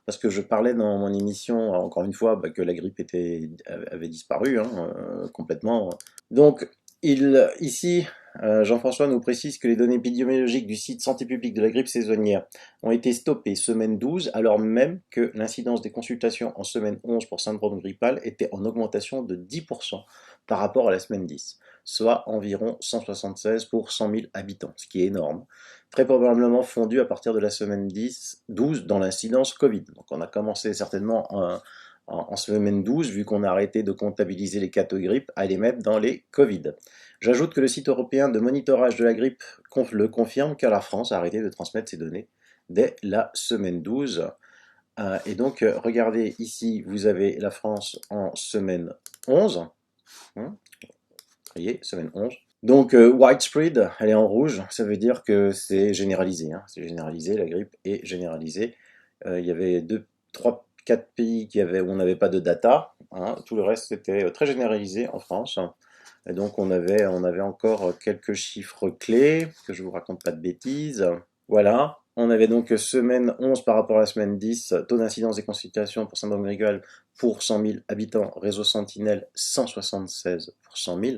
parce que je parlais dans mon émission, encore une fois, que la grippe avait disparu hein, complètement. Donc, ici, Jean-François nous précise que les données épidémiologiques du site Santé publique de la grippe saisonnière ont été stoppées semaine 12, alors même que l'incidence des consultations en semaine 11 pour syndrome grippal était en augmentation de 10% par rapport à la semaine 10, soit environ 176 pour 100 000 habitants, ce qui est énorme, très probablement fondu à partir de la semaine 12 dans l'incidence Covid. Donc on a commencé certainement en semaine 12, vu qu'on a arrêté de comptabiliser les cas de grippe, à les mettre dans les Covid. J'ajoute que le site européen de monitorage de la grippe le confirme, car la France a arrêté de transmettre ces données dès la semaine 12. Et donc, regardez ici, vous avez la France en semaine 11. Hein, vous voyez, semaine 11. Donc, widespread, elle est en rouge, ça veut dire que c'est généralisé. Hein, c'est généralisé, la grippe est généralisée. Il y avait 4 pays où on n'avait pas de data. Hein, tout le reste était très généralisé en France. Et donc, on avait encore quelques chiffres clés, que je ne vous raconte pas de bêtises. Voilà. On avait donc semaine 11 par rapport à la semaine 10, taux d'incidence des consultations pour syndrome gripal pour 100 000 habitants, réseau Sentinelle 176 pour 100 000.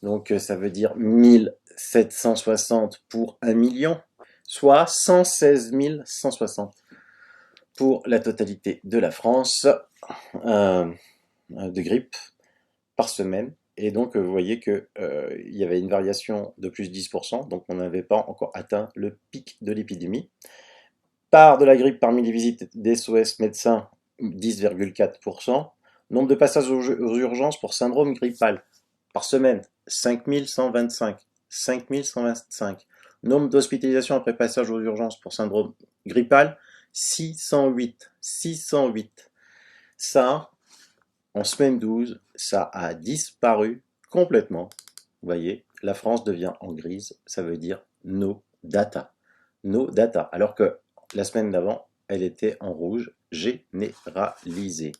Donc ça veut dire 1760 pour 1 million, soit 116 160 pour la totalité de la France de grippe par semaine. Et donc vous voyez qu'il y avait une variation de plus de 10%, donc on n'avait pas encore atteint le pic de l'épidémie. Part de la grippe parmi les visites d'SOS médecins, 10,4%. Nombre de passages aux urgences pour syndrome grippal par semaine, 5125. 5125. Nombre d'hospitalisations après passage aux urgences pour syndrome grippal, 608. 608. Ça, en semaine 12, ça a disparu complètement. Vous voyez, la France devient en grise, ça veut dire no data. No data. Alors que la semaine d'avant, elle était en rouge, généralisée.